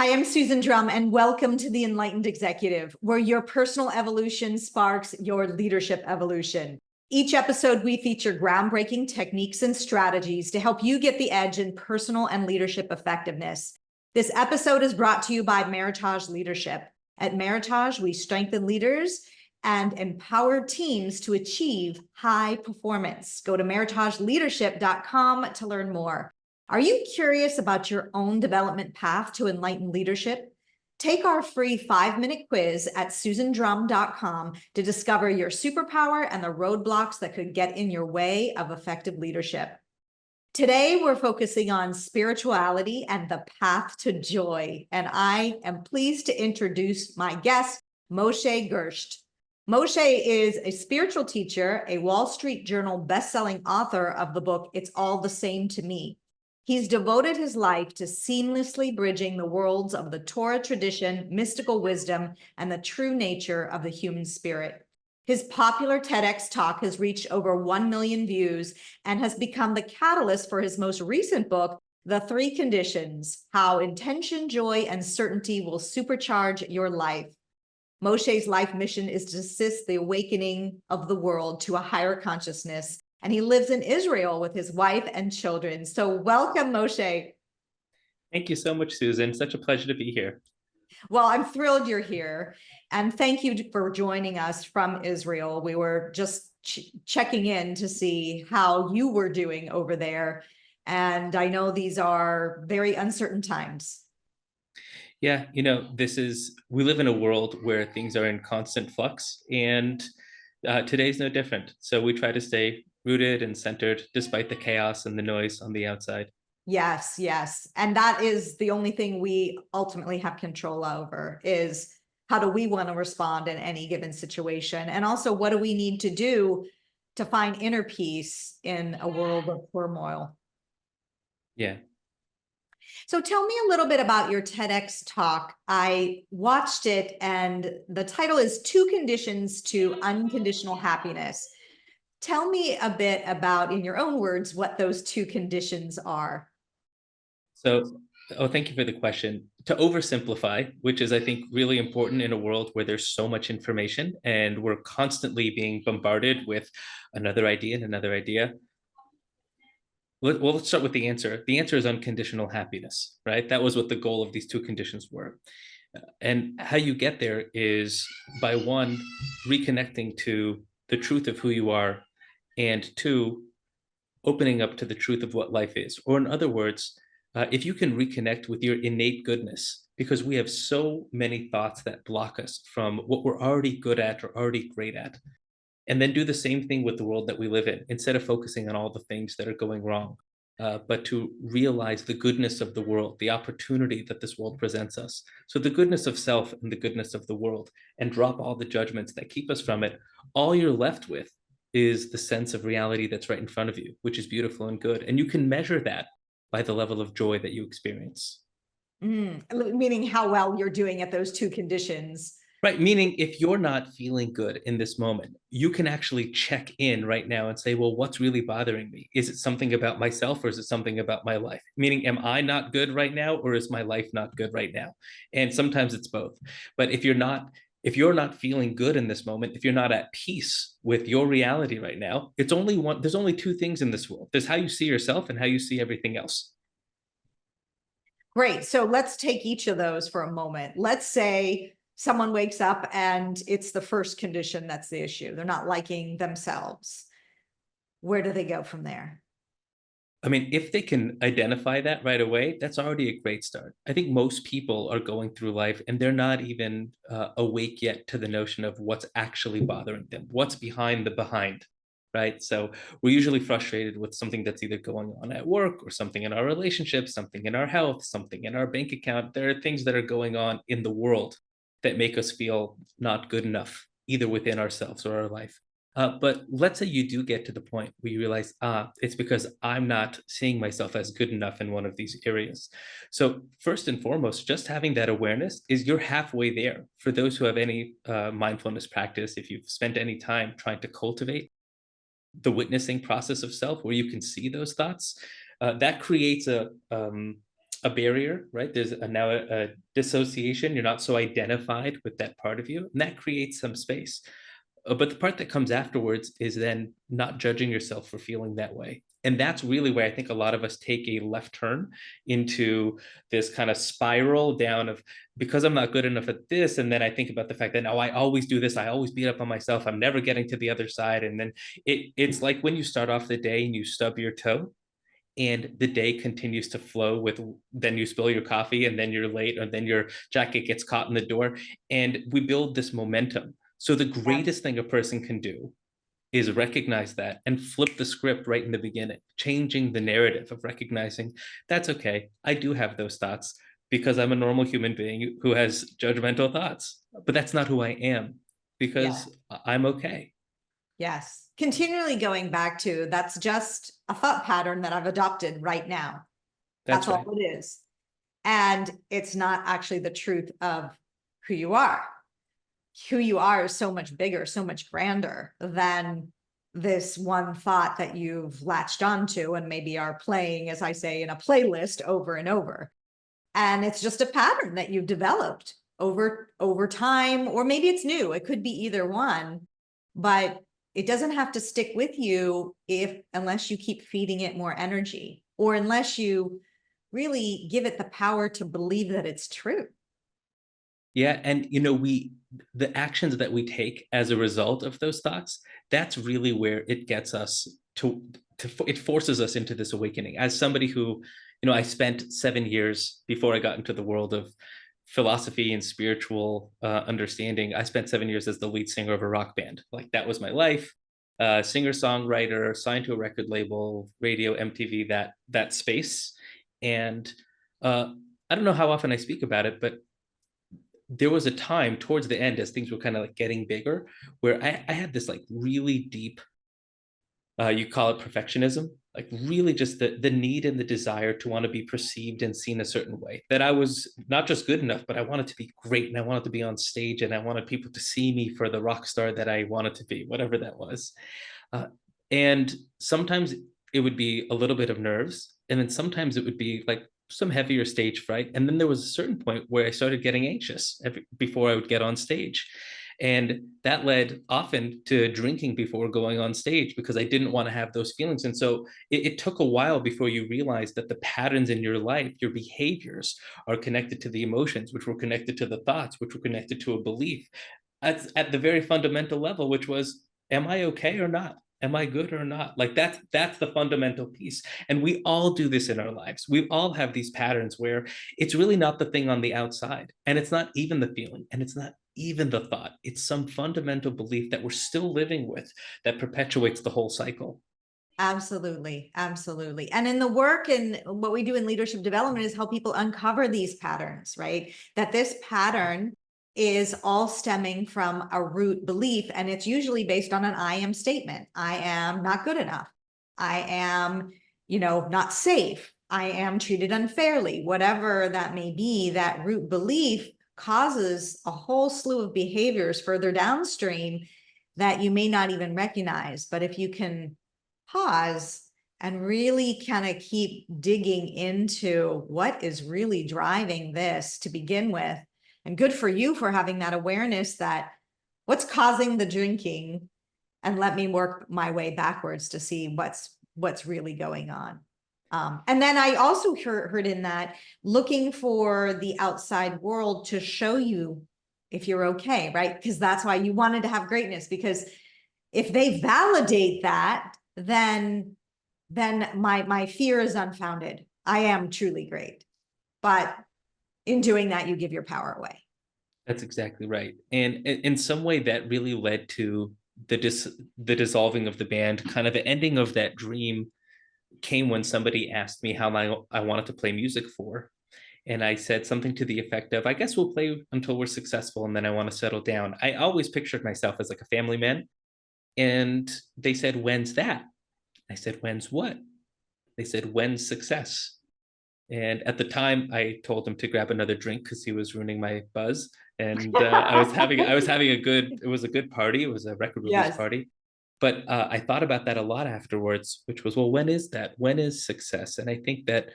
Hi, I'm Susan Drumm, and welcome to the Enlightened Executive, where your personal evolution sparks your leadership evolution. Each episode, we feature groundbreaking techniques and strategies to help you get the edge in personal and leadership effectiveness. This episode is brought to you by Meritage Leadership. At Meritage, we strengthen leaders and empower teams to achieve high performance. Go to meritageleadership.com to learn more. Are you curious about your own development path to enlightened leadership? Take our free 5-minute quiz at susandrum.com to discover your superpower and the roadblocks that could get in your way of effective leadership. Today, we're focusing on spirituality and the path to joy, and I am pleased to introduce my guest, Moshe Gersht. Moshe is a spiritual teacher, a Wall Street Journal best-selling author of the book, It's All the Same to Me. He's devoted his life to seamlessly bridging the worlds of the Torah tradition, mystical wisdom, and the true nature of the human spirit. His popular TEDx talk has reached over 1 million views and has become the catalyst for his most recent book, The 3 Conditions: How Intention, Joy, and Certainty Will Supercharge Your Life. Moshe's life mission is to assist the awakening of the world to a higher consciousness, and he lives in Israel with his wife and children. So welcome, Moshe. Thank you so much, Susan. Such a pleasure to be here. Well, I'm thrilled you're here. And thank you for joining us from Israel. We were just checking in to see how you were doing over there. And I know these are very uncertain times. Yeah, we live in a world where things are in constant flux, and today's no different. So we try to stay rooted and centered despite the chaos and the noise on the outside. Yes, yes. And that is the only thing we ultimately have control over, is how do we want to respond in any given situation? And also, what do we need to do to find inner peace in a world of turmoil? Yeah. So tell me a little bit about your TEDx talk. I watched it, and the title is 2 Conditions to Unconditional Happiness. Tell me a bit about, in your own words, what those 2 conditions are. So, thank you for the question. To oversimplify, which is, I think, really important in a world where there's so much information and we're constantly being bombarded with another idea and another idea. Well, let's start with the answer. The answer is unconditional happiness, right? That was what the goal of these 2 conditions were. And how you get there is by 1, reconnecting to the truth of who you are, and 2, opening up to the truth of what life is. Or in other words, if you can reconnect with your innate goodness, because we have so many thoughts that block us from what we're already good at or already great at, and then do the same thing with the world that we live in, instead of focusing on all the things that are going wrong, but to realize the goodness of the world, the opportunity that this world presents us. So the goodness of self and the goodness of the world, and drop all the judgments that keep us from it. All you're left with is the sense of reality that's right in front of you, which is beautiful and good. And you can measure that by the level of joy that you experience. Meaning how well you're doing at those 2 conditions. Right. Meaning, if you're not feeling good in this moment, you can actually check in right now and say, well, what's really bothering me? Is it something about myself, or is it something about my life? Meaning, am I not good right now, or is my life not good right now? And sometimes it's both. But if you're not feeling good in this moment, if you're not at peace with your reality right now, there's only 2 things in this world. There's how you see yourself and how you see everything else. Great. So let's take each of those for a moment. Let's say someone wakes up and it's the first condition that's the issue. They're not liking themselves. Where do they go from there? I mean, if they can identify that right away, that's already a great start. I think most people are going through life and they're not even awake yet to the notion of what's actually bothering them, what's behind the behind, right? So we're usually frustrated with something that's either going on at work, or something in our relationships, something in our health, something in our bank account. There are things that are going on in the world that make us feel not good enough, either within ourselves or our life. But let's say you do get to the point where you realize, it's because I'm not seeing myself as good enough in one of these areas. So first and foremost, just having that awareness is you're halfway there. For those who have any mindfulness practice, if you've spent any time trying to cultivate the witnessing process of self, where you can see those thoughts, that creates a barrier, right? There's now a dissociation. You're not so identified with that part of you, and that creates some space. But the part that comes afterwards is then not judging yourself for feeling that way. And that's really where I think a lot of us take a left turn into this kind of spiral down of, because I'm not good enough at this. And then I think about the fact that, no, I always do this. I always beat up on myself. I'm never getting to the other side. And then it's like when you start off the day and you stub your toe, and the day continues to flow with, then you spill your coffee and then you're late, and then your jacket gets caught in the door, and we build this momentum. So the greatest thing a person can do is recognize that and flip the script right in the beginning, changing the narrative of recognizing that's okay, I do have those thoughts because I'm a normal human being who has judgmental thoughts, but that's not who I am, because I'm okay. Yes. Continually going back to, that's just a thought pattern that I've adopted right now. That's right. all it is. And it's not actually the truth of who you are. Who you are is so much bigger, so much grander than this one thought that you've latched onto and maybe are playing, as I say, in a playlist over and over. And it's just a pattern that you've developed over time, or maybe it's new. It could be either one, but it doesn't have to stick with you unless you keep feeding it more energy, or unless you really give it the power to believe that it's true. Yeah, and the actions that we take as a result of those thoughts, that's really where it gets us to it forces us into this awakening. As somebody who, I spent 7 years before I got into the world of philosophy and spiritual understanding. I spent 7 years as the lead singer of a rock band. Like, that was my life. Singer-songwriter, signed to a record label, radio, MTV, that space. And I don't know how often I speak about it, but there was a time towards the end, as things were kind of like getting bigger, where I had this like really deep, you call it perfectionism, like really just the need and the desire to want to be perceived and seen a certain way, that I was not just good enough, but I wanted to be great, and I wanted to be on stage, and I wanted people to see me for the rock star that I wanted to be, whatever that was. And sometimes it would be a little bit of nerves, and then sometimes it would be like some heavier stage fright. And then there was a certain point where I started getting anxious before I would get on stage. And that led often to drinking before going on stage, because I didn't want to have those feelings. And so it took a while before you realize that the patterns in your life, your behaviors, are connected to the emotions, which were connected to the thoughts, which were connected to a belief at the very fundamental level, which was, am I okay or not? Am I good or not? Like, that's the fundamental piece. And we all do this in our lives. We all have these patterns where it's really not the thing on the outside, and it's not even the feeling, and it's not even the thought. It's some fundamental belief that we're still living with that perpetuates the whole cycle. Absolutely. Absolutely. And in the work and what we do in leadership development is help people uncover these patterns, right? That this pattern is all stemming from a root belief, and it's usually based on an I am statement. I am not good enough. I am, not safe. I am treated unfairly. Whatever that may be, that root belief causes a whole slew of behaviors further downstream that you may not even recognize. But if you can pause and really kind of keep digging into what is really driving this to begin with. And good for you for having that awareness that what's causing the drinking, and let me work my way backwards to see what's really going on. And then I also heard in that, looking for the outside world to show you if you're okay, right? Because that's why you wanted to have greatness, because if they validate that, then my fear is unfounded. I am truly great. But in doing that, you give your power away. That's exactly right. And in some way, that really led to the dissolving of the band. Kind of the ending of that dream came when somebody asked me how I wanted to play music for. And I said something to the effect of, I guess we'll play until we're successful, and then I want to settle down. I always pictured myself as like a family man. And they said, when's that? I said, when's what? They said, when's success? And at the time, I told him to grab another drink because he was ruining my buzz. And I was having it was a good party. It was a record release party. But I thought about that a lot afterwards, which was, well, when is that? When is success? And I think that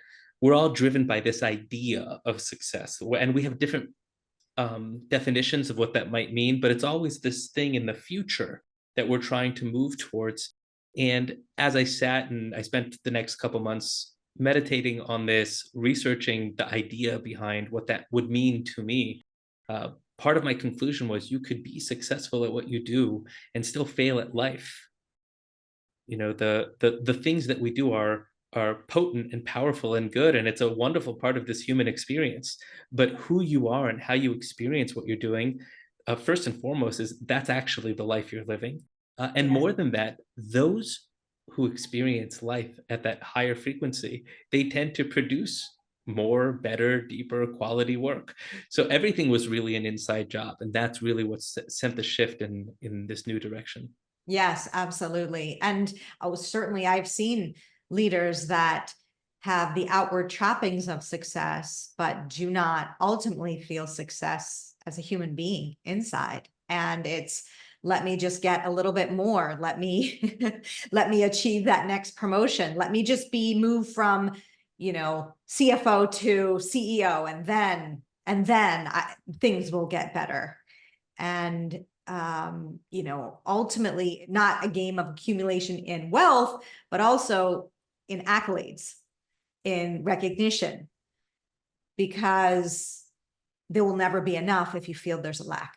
we're all driven by this idea of success, and we have different definitions of what that might mean, but it's always this thing in the future that we're trying to move towards. And as I sat and I spent the next couple months meditating on this, researching the idea behind what that would mean to me, part of my conclusion was you could be successful at what you do and still fail at life. You know, the things that we do are potent and powerful and good, and it's a wonderful part of this human experience. But who you are and how you experience what you're doing, first and foremost, is that's actually the life you're living. And Yes. more than that, those who experience life at that higher frequency, they tend to produce more, better, deeper quality work. So everything was really an inside job, and that's really what sent the shift in this new direction. Yes, absolutely. And certainly I've seen leaders that have the outward trappings of success, but do not ultimately feel success as a human being inside. And it's, let me just get a little bit more. Let me, let me achieve that next promotion. Let me just be moved from, CFO to CEO, and then things will get better. And ultimately not a game of accumulation in wealth, but also in accolades, in recognition, because there will never be enough if you feel there's a lack.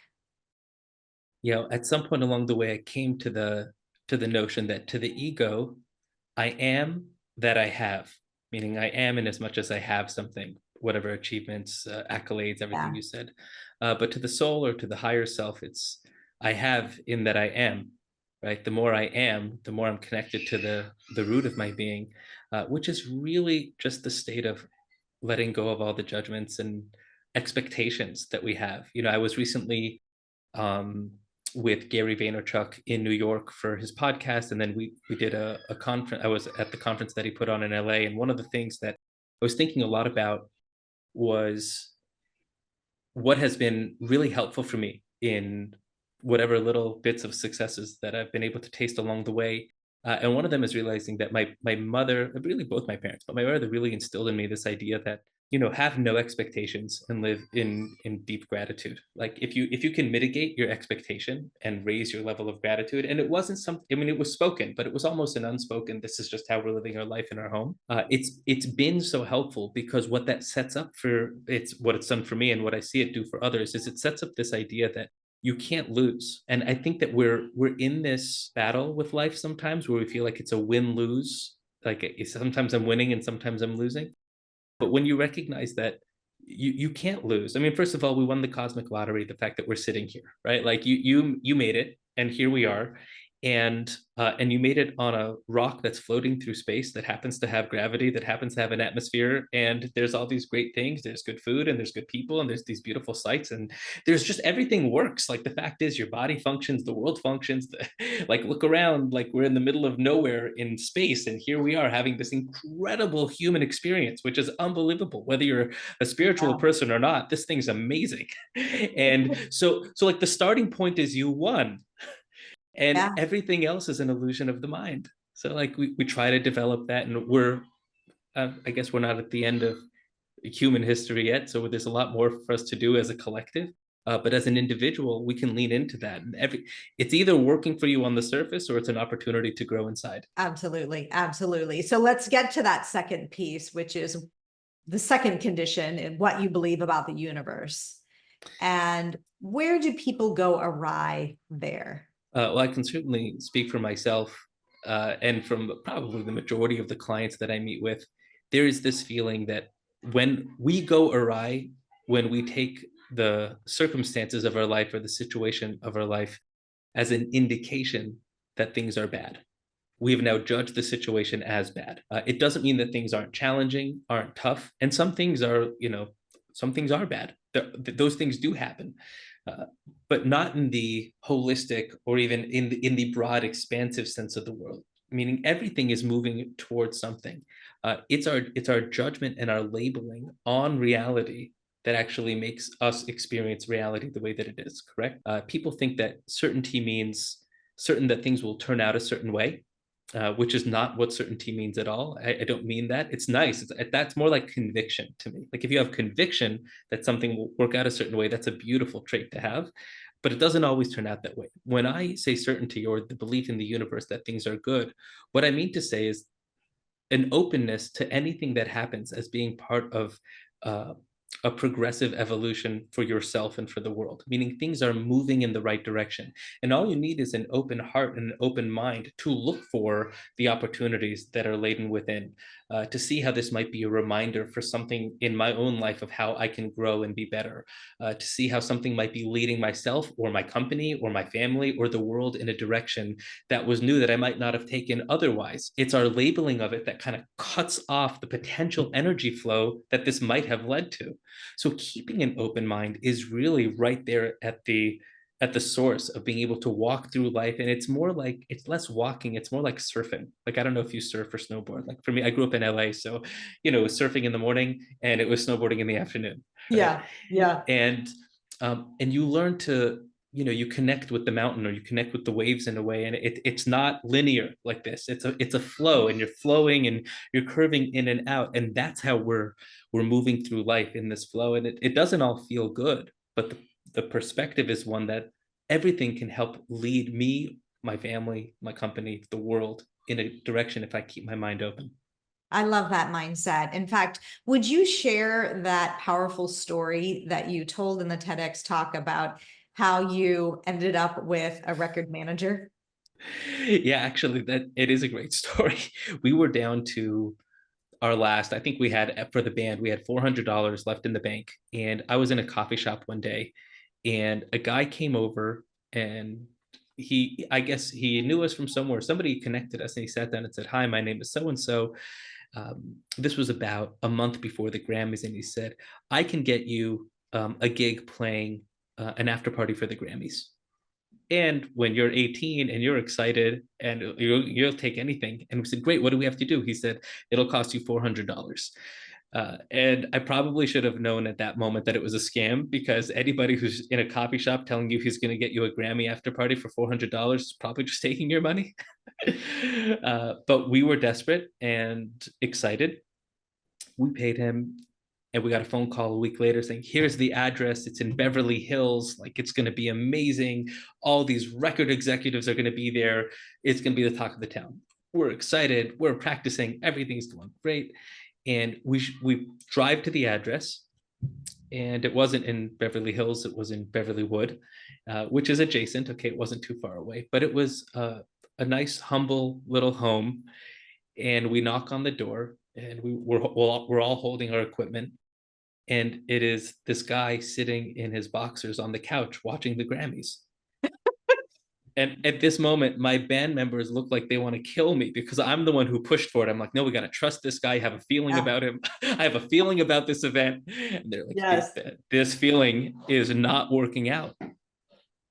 At some point along the way, I came to the notion that to the ego, I am that I have, meaning I am in as much as I have something, whatever achievements, accolades, everything Yeah, you said. But to the soul or to the higher self, it's I have in that I am, right? The more I am, the more I'm connected to the root of my being, which is really just the state of letting go of all the judgments and expectations that we have. I was recently um, with Gary Vaynerchuk in New York for his podcast, and then we did a conference. I was at the conference that he put on in LA, and one of the things that I was thinking a lot about was what has been really helpful for me in whatever little bits of successes that I've been able to taste along the way. And one of them is realizing that my mother, really both my parents, but my mother really instilled in me this idea that have no expectations and live in deep gratitude. Like if you can mitigate your expectation and raise your level of gratitude, and it wasn't something. I mean, it was spoken, but it was almost an unspoken. This is just how we're living our life in our home. It's been so helpful because what that sets up for it's what it's done for me and what I see it do for others is it sets up this idea that you can't lose. And I think that we're in this battle with life sometimes where we feel like it's a win-lose. Like sometimes I'm winning and sometimes I'm losing. But when you recognize that you can't lose. I mean, first of all, we won the cosmic lottery, the fact that we're sitting here, right? Like you made it and here we are. And you made it on a rock that's floating through space that happens to have gravity, that happens to have an atmosphere, and there's all these great things. There's good food and there's good people and there's these beautiful sights and there's just everything works. Like the fact is your body functions, the world functions. Like look around, like we're in the middle of nowhere in space and here we are having this incredible human experience, which is unbelievable. Whether you're a spiritual yeah, person or not, this thing's amazing. And so like the starting point is you won, and yeah, everything else is an illusion of the mind. So like we try to develop that, and we're I guess we're not at the end of human history yet, so there's a lot more for us to do as a collective. But as an individual, we can lean into that, and it's either working for you on the surface or it's an opportunity to grow inside. absolutely, absolutely. So let's get to that second piece, which is the second condition and what you believe about the universe. And where do people go awry there? Well, I can certainly speak for myself, and from probably the majority of the clients that I meet with. There is this feeling that when we go awry, when we take the circumstances of our life or the situation of our life as an indication that things are bad, we have now judged the situation as bad. It doesn't mean that things aren't challenging, aren't tough, and some things are bad. Those things do happen, uh, but not in the holistic or even in the broad, expansive sense of the world. Meaning everything is moving towards something. It's our judgment and our labeling on reality that actually makes us experience reality the way that it is. Correct? People think that certainty means certain that things will turn out a certain way, which is not what certainty means at all. I don't mean that. It's nice. That's more like conviction to me. Like if you have conviction that something will work out a certain way, that's a beautiful trait to have. But it doesn't always turn out that way. When I say certainty or the belief in the universe that things are good, what I mean to say is an openness to anything that happens as being part of uh, a progressive evolution for yourself and for the world, meaning things are moving in the right direction. And all you need is an open heart and an open mind to look for the opportunities that are laden within, to see how this might be a reminder for something in my own life of how I can grow and be better, to see how something might be leading myself or my company or my family or the world in a direction that was new that I might not have taken otherwise. It's our labeling of it that kind of cuts off the potential energy flow that this might have led to. So keeping an open mind is really right there at the source of being able to walk through life. And it's more like, it's less walking, it's more like surfing. Like, I don't know if you surf or snowboard. Like for me, I grew up in LA, so it was surfing in the morning and it was snowboarding in the afternoon, right? Yeah. And you learn to, you connect with the mountain or you connect with the waves in a way, and it's not linear like this. It's a flow, and you're flowing and you're curving in and out, and that's how we're moving through life in this flow. And it doesn't all feel good, but the perspective is one that everything can help lead me, my family, my company, the world in a direction if I keep my mind open. I love that mindset. In fact, would you share that powerful story that you told in the TEDx talk about how you ended up with a record manager? Yeah, actually, that it is a great story. We were down to our last, I think we had, for the band, we had $400 left in the bank. And I was in a coffee shop one day and a guy came over, and I guess he knew us from somewhere. Somebody connected us and he sat down and said, "Hi, my name is so and so." This was about a month before the Grammys. And he said, "I can get you a gig playing an after party for the Grammys." And when you're 18 and you're excited and you'll take anything. And we said, "Great, what do we have to do?" He said, "It'll cost you $400." And I probably should have known at that moment that it was a scam, because anybody who's in a coffee shop telling you he's going to get you a Grammy after party for $400 is probably just taking your money. But we were desperate and excited. We paid him, and we got a phone call a week later saying, "Here's the address. It's in Beverly Hills. Like, it's going to be amazing. All these record executives are going to be there. It's going to be the talk of the town." We're excited. We're practicing. Everything's going great. And we drive to the address, and it wasn't in Beverly Hills. It was in Beverlywood, which is adjacent. Okay, it wasn't too far away, but it was a nice, humble little home. And we knock on the door, and we're all holding our equipment, and it is this guy sitting in his boxers on the couch watching the Grammys. And at this moment, my band members look like they want to kill me because I'm the one who pushed for it. I'm like, "No, we got to trust this guy. I have a feeling Yeah. about him. I have a feeling about this event." And they're like, Yes. This feeling is not working out."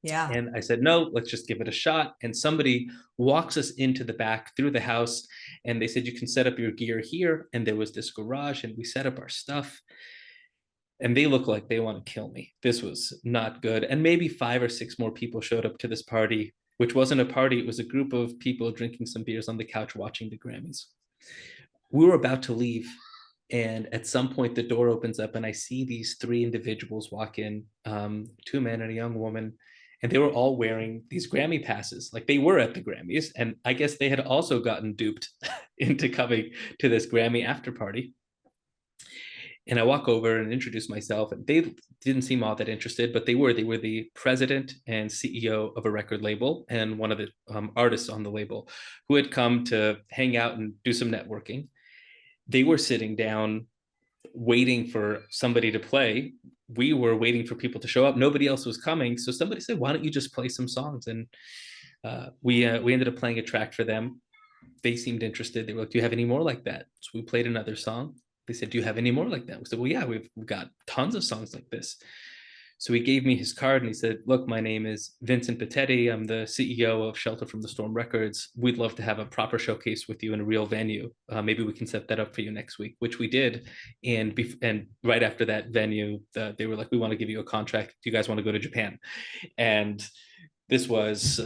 Yeah. And I said, "No, let's just give it a shot." And somebody walks us into the back through the house, and they said, "You can set up your gear here." And there was this garage, and we set up our stuff. And they look like they want to kill me. This was not good. And maybe 5 or 6 more people showed up to this party, which wasn't a party. It was a group of people drinking some beers on the couch watching the Grammys. We were about to leave. And at some point, the door opens up, and I see these 3 individuals walk in, 2 men and a young woman. And they were all wearing these Grammy passes, like they were at the Grammys. And I guess they had also gotten duped into coming to this Grammy after party. And I walk over and introduce myself, and they didn't seem all that interested, but they were the president and CEO of a record label and one of the artists on the label, who had come to hang out and do some networking. They were sitting down waiting for somebody to play. We were waiting for people to show up. Nobody else was coming. So somebody said, "Why don't you just play some songs?" And we ended up playing a track for them. They seemed interested. They were like, "Do you have any more like that?" So we played another song. They said, "Do you have any more like that?" We said, "Well, yeah, we've got tons of songs like this." So he gave me his card and he said, "Look, my name is Vincent Petetti. I'm the CEO of Shelter from the Storm Records. We'd love to have a proper showcase with you in a real venue. Maybe we can set that up for you next week," which we did. And right after that venue, they were like, "We want to give you a contract. Do you guys want to go to Japan?" And This was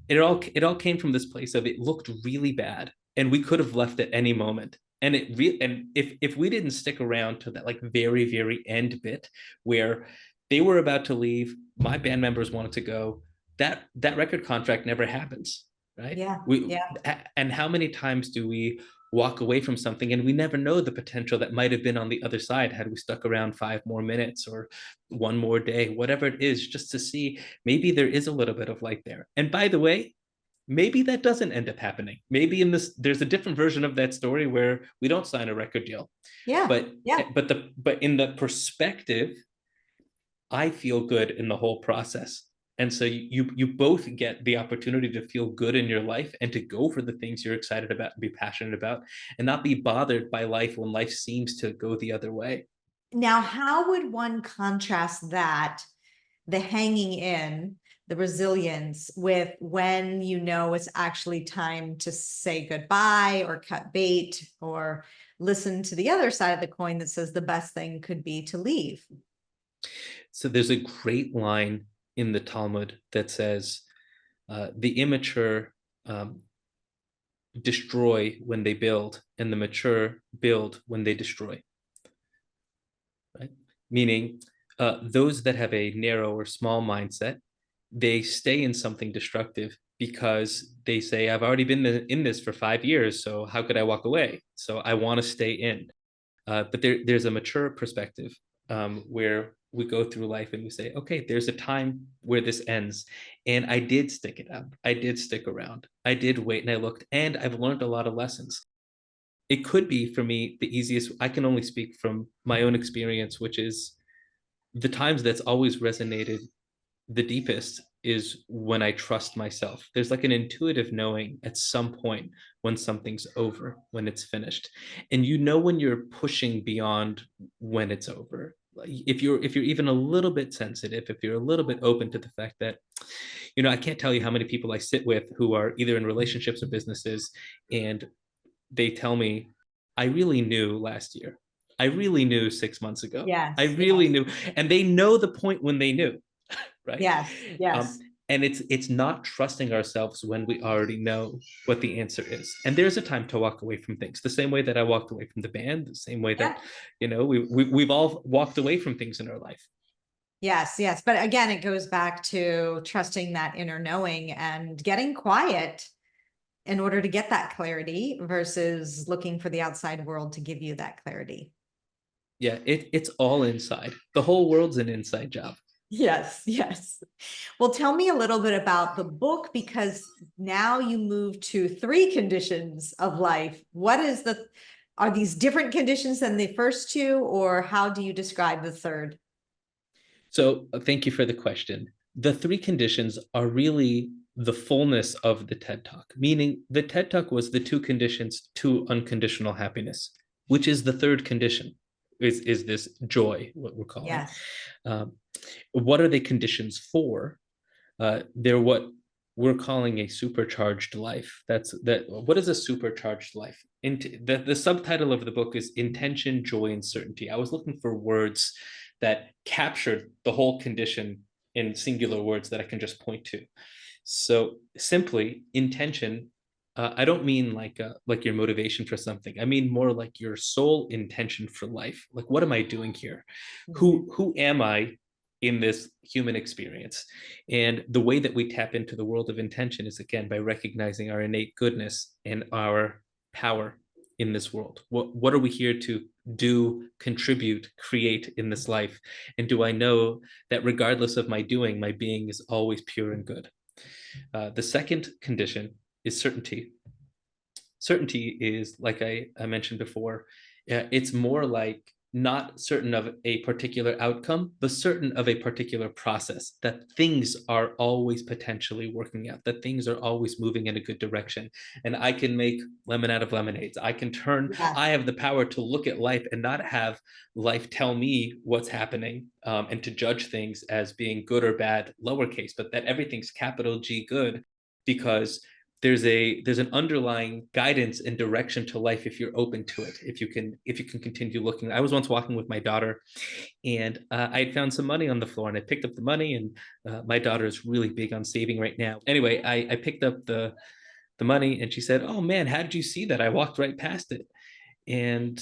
it all came from this place of it looked really bad, and we could have left at any moment. And if we didn't stick around to that like very very end bit where they were about to leave, my band members wanted to go, that record contract never happens, right? Yeah. We Yeah. and how many times do we walk away from something and we never know the potential that might have been on the other side had we stuck around 5 more minutes or one more day, whatever it is, just to see maybe there is a little bit of light there. And by the way, maybe that doesn't end up happening. Maybe in this, there's a different version of that story where we don't sign a record deal. Yeah. But Yeah. but in the perspective, I feel good in the whole process. And so you both get the opportunity to feel good in your life and to go for the things you're excited about and be passionate about, and not be bothered by life when life seems to go the other way. Now, how would one contrast that, the hanging in, the resilience, with when you know it's actually time to say goodbye or cut bait or listen to the other side of the coin that says the best thing could be to leave? So there's a great line in the Talmud that says, the immature destroy when they build, and the mature build when they destroy. Right? Meaning, those that have a narrow or small mindset, they stay in something destructive because they say, I've already been in this for 5 years, so how could I walk away? So I want to stay in. But there's a mature perspective, where we go through life and we say, okay, there's a time where this ends. And I did stick it out. I did stick around. I did wait and I looked, and I've learned a lot of lessons. It could be for me the easiest. I can only speak from my own experience, which is the times that's always resonated the deepest is when I trust myself. There's like an intuitive knowing at some point when something's over, when it's finished. And you know when you're pushing beyond when it's over. Like, if you're even a little bit sensitive, if you're a little bit open to the fact that, I can't tell you how many people I sit with who are either in relationships or businesses, and they tell me, I really knew last year. I really knew 6 months ago. I Yes, really yes, knew. And they know the point when they knew, right? yes, yes. And it's not trusting ourselves when we already know what the answer is. And there's a time to walk away from things, the same way that I walked away from the band, the same way Yeah. that, we've all walked away from things in our life. Yes, yes. But again, it goes back to trusting that inner knowing and getting quiet in order to get that clarity versus looking for the outside world to give you that clarity. Yeah, it's all inside. The whole world's an inside job. Yes, yes. Well, tell me a little bit about the book, because now you move to 3 conditions of life. Are these different conditions than the first 2, or how do you describe the third? So thank you for the question. The 3 conditions are really the fullness of the TED Talk, meaning the TED Talk was the 2 conditions to unconditional happiness, which is the third condition, is this joy, what we're calling. Yes. Um, what are they conditions for? They're what we're calling a supercharged life. What is a supercharged life? The subtitle of the book is Intention, Joy, and Certainty. I was looking for words that captured the whole condition in singular words that I can just point to. So simply, intention. I don't mean like your motivation for something. I mean more like your sole intention for life. Like, what am I doing here? Who am I in this human experience? And the way that we tap into the world of intention is, again, by recognizing our innate goodness and our power in this world. What are we here to do, contribute, create in this life? And do I know that regardless of my doing, my being is always pure and good? The second condition is certainty. Certainty is, like I mentioned before, it's more like not certain of a particular outcome, but certain of a particular process, that things are always potentially working out, that things are always moving in a good direction. And I can make lemon out of lemonades. Yes. I have the power to look at life and not have life tell me what's happening, and to judge things as being good or bad, lowercase, but that everything's capital G good, because there's an underlying guidance and direction to life if you're open to it, if you can continue looking. I was once walking with my daughter, and I had found some money on the floor, and I picked up the money, and my daughter is really big on saving right now. Anyway, I picked up the money, and she said, "Oh man, how did you see that? I walked right past it." And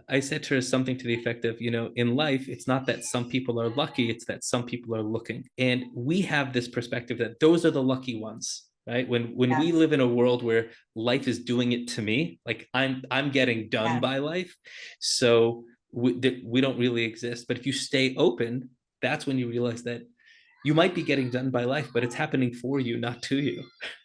I said to her something to the effect of, in life, it's not that some people are lucky, it's that some people are looking. And we have this perspective that those are the lucky ones, right? When we Yes. live in a world where life is doing it to me, like I'm getting done Yes. by life, so we don't really exist. But if you stay open, that's when you realize that you might be getting done by life, but it's happening for you, not to you,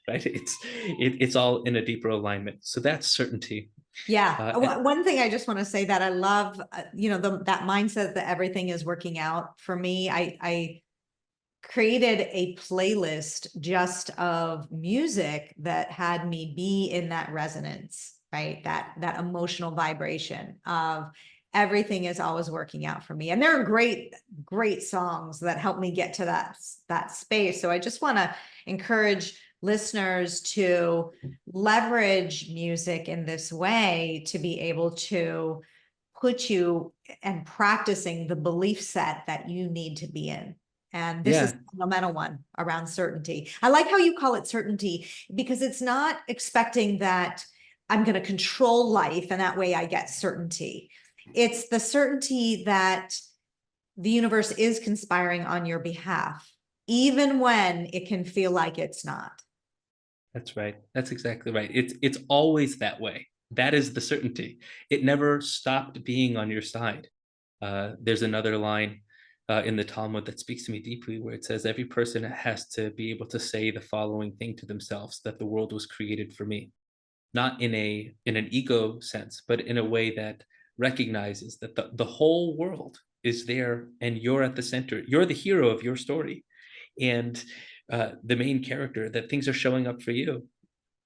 right? It's all in a deeper alignment. So that's certainty. Yeah. And One thing I just want to say that I love, that mindset that everything is working out for me. I created a playlist just of music that had me be in that resonance, right? That emotional vibration of everything is always working out for me. And there are great songs that help me get to that space. So I just want to encourage listeners to leverage music in this way to be able to put you and practicing the belief set that you need to be in. And this is yeah, a fundamental one around certainty. I like how you call it certainty, because it's not expecting that I'm going to control life and that way I get certainty. It's the certainty that the universe is conspiring on your behalf, even when it can feel like it's not. that's right. That's exactly right. It's always that way. That is the certainty. It never stopped being on your side. There's another line in the Talmud that speaks to me deeply, where it says every person has to be able to say the following thing to themselves: that the world was created for me, not in an ego sense, but in a way that recognizes that the whole world is there, and you're at the center. You're the hero of your story, and the main character, that things are showing up for you.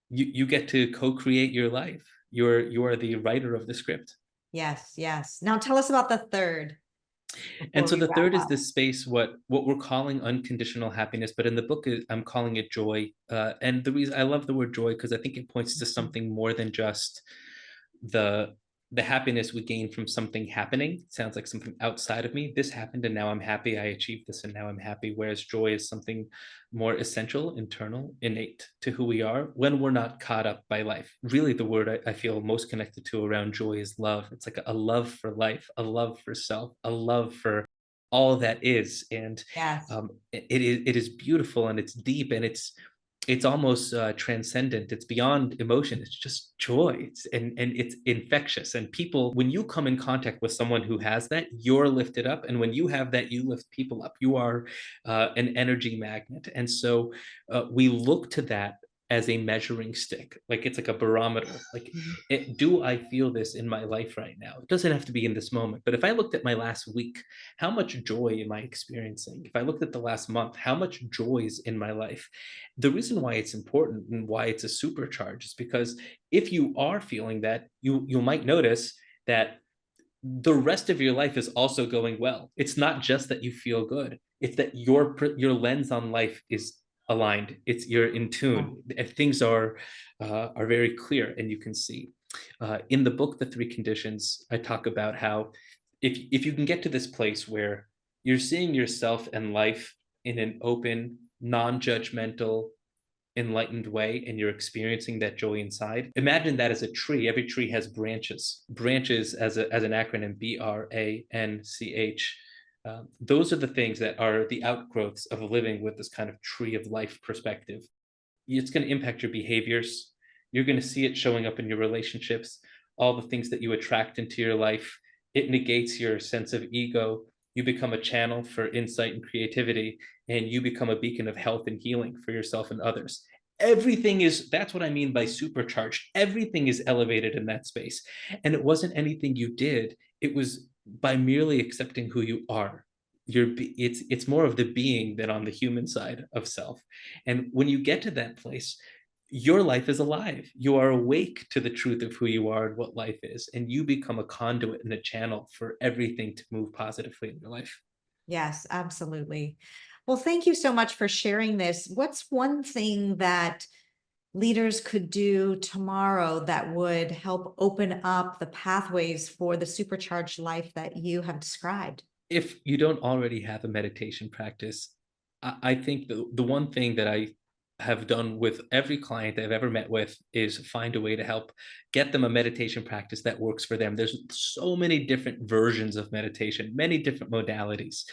You get to co-create your life. You are the writer of the script. Yes, yes. Now tell us about the third And before so we the wrap third is up. this space, what we're calling unconditional happiness, but in the book I'm calling it joy. And the reason I love the word joy, because I think it points to something more than just the the happiness we gain from something happening. It sounds like something outside of me. This happened and now I'm happy. I achieved this and now I'm happy. Whereas joy is something more essential, internal, innate to who we are when we're not caught up by life. Really, the word I feel most connected to around joy is love. It's like a love for life, a love for self, a love for all that is. And Yes. it is beautiful, and it's deep, and it's almost transcendent. It's beyond emotion. It's just joy. And it's infectious. And people, when you come in contact with someone who has that, you're lifted up. And when you have that, you lift people up. You are an energy magnet. And so we look to that as a measuring stick. Like it's like a barometer. Like, do I feel this in my life right now? It doesn't have to be in this moment. But if I looked at my last week, how much joy am I experiencing? If I looked at the last month, how much joy is in my life? The reason why it's important and why it's a supercharge is because if you are feeling that, you might notice that the rest of your life is also going well. It's not just that you feel good. It's that your lens on life is aligned. It's you're in Yeah. tune. Things are very clear, and you can see. In the book, The Three Conditions, I talk about how if you can get to this place where you're seeing yourself and life in an open, non-judgmental, enlightened way, and you're experiencing that joy inside. Imagine that as a tree. Every tree has branches. Branches, as an acronym, BRANCH. Those are the things that are the outgrowths of living with this kind of tree of life perspective. It's going to impact your behaviors. You're going to see it showing up in your relationships, all the things that you attract into your life. It negates your sense of ego. You become a channel for insight and creativity, and you become a beacon of health and healing for yourself and others. Everything is, that's what I mean by supercharged. Everything is elevated in that space. And it wasn't anything you did, it was by merely accepting who you are. It's more of the being than on the human side of self. And when you get to that place, your life is alive. You are awake to the truth of who you are and what life is, and you become a conduit and a channel for everything to move positively in your life. Yes, absolutely. Well, thank you so much for sharing this. What's one thing that leaders could do tomorrow that would help open up the pathways for the supercharged life that you have described? If you don't already have a meditation practice, I think the one thing that I have done with every client I've ever met with is find a way to help get them a meditation practice that works for them. There's so many different versions of meditation, many different modalities.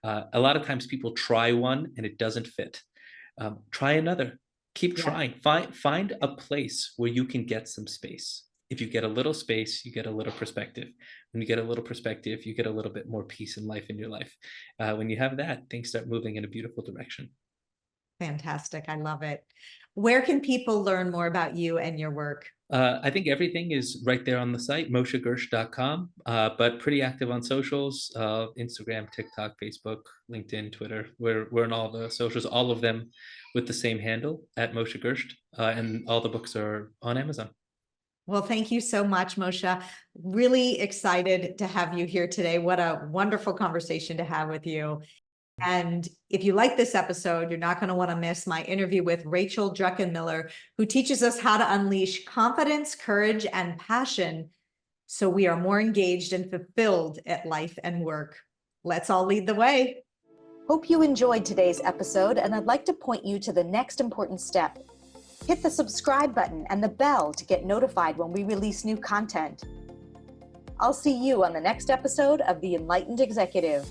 A lot of times people try one and it doesn't fit. Try another. Keep Yeah. trying. Find a place where you can get some space. If you get a little space, you get a little perspective. When you get a little perspective, you get a little bit more peace and life in your life. When you have that, things start moving in a beautiful direction. Fantastic. I love it. Where can people learn more about you and your work? I think everything is right there on the site, moshegersht.com, but pretty active on socials, Instagram, TikTok, Facebook, LinkedIn, Twitter. We're in all the socials, all of them with the same handle at Moshe Gersht, and all the books are on Amazon. Well, thank you so much, Moshe. Really excited to have you here today. What a wonderful conversation to have with you. And if you like this episode, you're not going to want to miss my interview with Rachel Druckenmiller, who teaches us how to unleash confidence, courage, and passion so we are more engaged and fulfilled at life and work. Let's all lead the way. Hope you enjoyed today's episode, and I'd like to point you to the next important step. Hit the subscribe button and the bell to get notified when we release new content. I'll see you on the next episode of The Enlightened Executive.